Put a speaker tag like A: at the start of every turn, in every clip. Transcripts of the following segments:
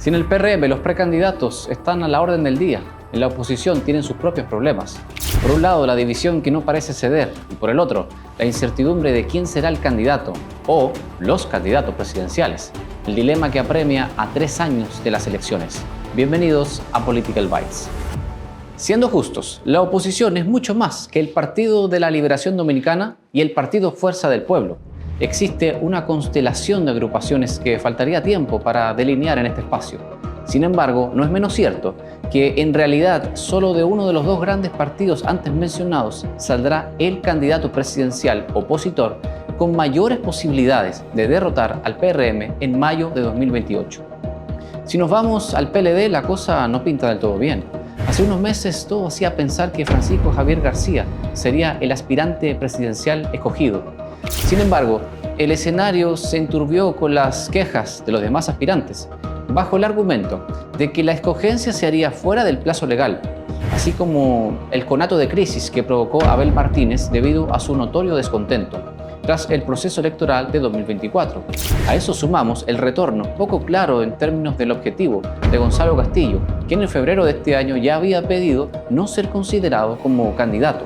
A: Si en el PRM los precandidatos están a la orden del día, en la oposición tienen sus propios problemas. Por un lado, la división que no parece ceder, y por el otro, la incertidumbre de quién será el candidato o los candidatos presidenciales. El dilema que apremia a 3 años de las elecciones. Bienvenidos a Political Bytes. Siendo justos, la oposición es mucho más que el Partido de la Liberación Dominicana y el Partido Fuerza del Pueblo. Existe una constelación de agrupaciones que faltaría tiempo para delinear en este espacio. Sin embargo, no es menos cierto que en realidad solo de uno de los dos grandes partidos antes mencionados saldrá el candidato presidencial opositor con mayores posibilidades de derrotar al PRM en mayo de 2028. Si nos vamos al PLD, la cosa no pinta del todo bien. Hace unos meses todo hacía pensar que Francisco Javier García sería el aspirante presidencial escogido. Sin embargo, el escenario se enturbió con las quejas de los demás aspirantes, bajo el argumento de que la escogencia se haría fuera del plazo legal, así como el conato de crisis que provocó Abel Martínez debido a su notorio descontento tras el proceso electoral de 2024. A eso sumamos el retorno poco claro en términos del objetivo de Gonzalo Castillo, quien en febrero de este año ya había pedido no ser considerado como candidato.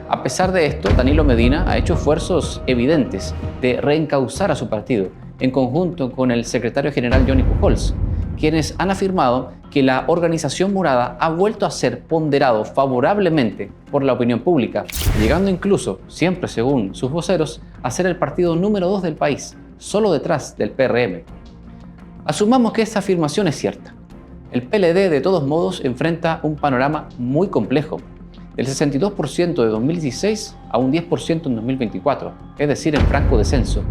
A: A pesar de esto, Danilo Medina ha hecho esfuerzos evidentes de reencauzar a su partido, en conjunto con el secretario general Johnny Pujols, quienes han afirmado que la organización morada ha vuelto a ser ponderado favorablemente por la opinión pública, llegando incluso, siempre según sus voceros, a ser el partido número 2 del país, solo detrás del PRM. Asumamos que esta afirmación es cierta. El PLD, de todos modos, enfrenta un panorama muy complejo, del 62% de 2016 a un 10% en 2024, es decir, en franco descenso.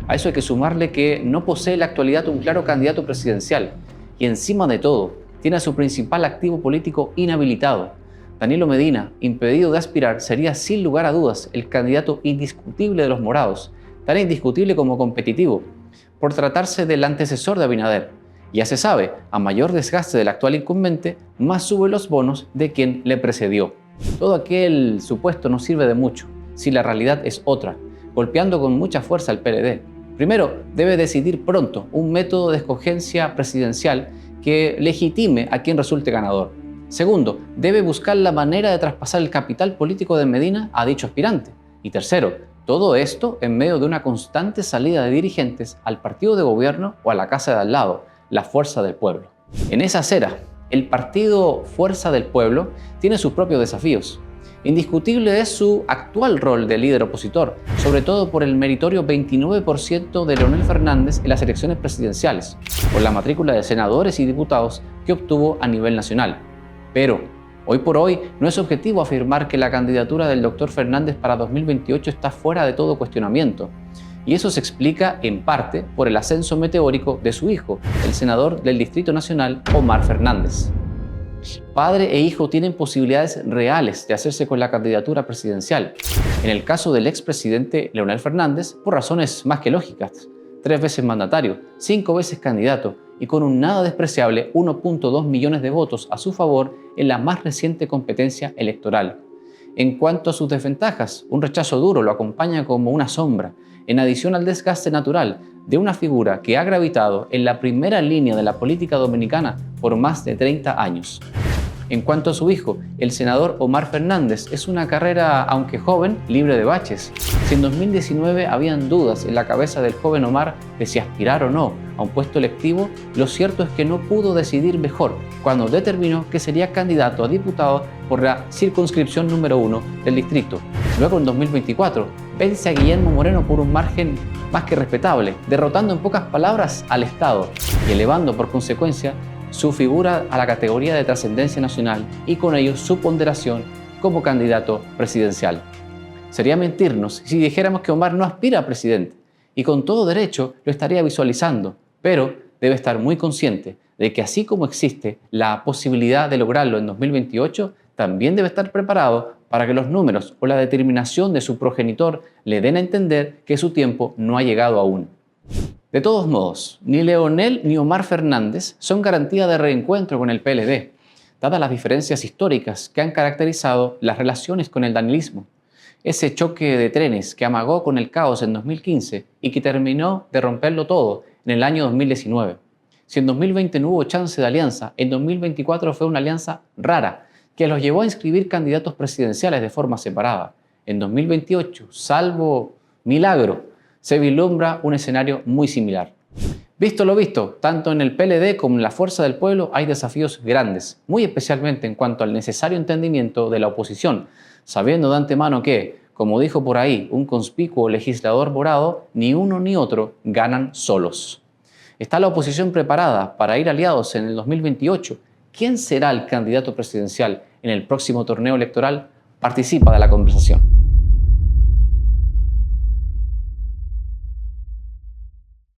A: A eso hay que sumarle que no posee en la actualidad un claro candidato presidencial y encima de todo tiene a su principal activo político inhabilitado. Danilo Medina, impedido de aspirar, sería sin lugar a dudas el candidato indiscutible de los morados, tan indiscutible como competitivo, por tratarse del antecesor de Abinader. Ya se sabe, a mayor desgaste del actual incumbente, más sube los bonos de quien le precedió. Todo aquel supuesto no sirve de mucho si la realidad es otra, golpeando con mucha fuerza al PLD. Primero, debe decidir pronto un método de escogencia presidencial que legitime a quien resulte ganador. Segundo, debe buscar la manera de traspasar el capital político de Medina a dicho aspirante. Y tercero, todo esto en medio de una constante salida de dirigentes al partido de gobierno o a la casa de al lado, la Fuerza del Pueblo. En esa acera, el partido Fuerza del Pueblo tiene sus propios desafíos. Indiscutible es su actual rol de líder opositor, sobre todo por el meritorio 29% de Leonel Fernández en las elecciones presidenciales, por la matrícula de senadores y diputados que obtuvo a nivel nacional. Pero, hoy por hoy, no es objetivo afirmar que la candidatura del Dr. Fernández para 2028 está fuera de todo cuestionamiento. Y eso se explica en parte por el ascenso meteórico de su hijo, el senador del Distrito Nacional, Omar Fernández. Padre e hijo tienen posibilidades reales de hacerse con la candidatura presidencial. En el caso del expresidente Leonel Fernández, por razones más que lógicas: 3 veces mandatario, 5 veces candidato y con un nada despreciable 1.2 millones de votos a su favor en la más reciente competencia electoral. En cuanto a sus desventajas, un rechazo duro lo acompaña como una sombra, en adición al desgaste natural de una figura que ha gravitado en la primera línea de la política dominicana por más de 30 años. En cuanto a su hijo, el senador Omar Fernández, es una carrera, aunque joven, libre de baches. Si en 2019 habían dudas en la cabeza del joven Omar de si aspirar o no a un puesto electivo, lo cierto es que no pudo decidir mejor cuando determinó que sería candidato a diputado por la circunscripción número 1 del distrito. Luego, en 2024, vence a Guillermo Moreno por un margen más que respetable, derrotando en pocas palabras al Estado y elevando por consecuencia su figura a la categoría de trascendencia nacional y con ello su ponderación como candidato presidencial. Sería mentirnos si dijéramos que Omar no aspira a presidente, y con todo derecho lo estaría visualizando, pero debe estar muy consciente de que así como existe la posibilidad de lograrlo en 2028, también debe estar preparado para que los números o la determinación de su progenitor le den a entender que su tiempo no ha llegado aún. De todos modos, ni Leonel ni Omar Fernández son garantía de reencuentro con el PLD, dadas las diferencias históricas que han caracterizado las relaciones con el danilismo. Ese choque de trenes que amagó con el caos en 2015 y que terminó de romperlo todo en el año 2019. Si en 2020 no hubo chance de alianza, en 2024 fue una alianza rara, que los llevó a inscribir candidatos presidenciales de forma separada. En 2028, salvo milagro, se vislumbra un escenario muy similar. Visto lo visto, tanto en el PLD como en la Fuerza del Pueblo hay desafíos grandes, muy especialmente en cuanto al necesario entendimiento de la oposición, sabiendo de antemano que, como dijo por ahí un conspicuo legislador morado, ni uno ni otro ganan solos. ¿Está la oposición preparada para ir aliados en el 2028? ¿Quién será el candidato presidencial en el próximo torneo electoral? Participa de la conversación.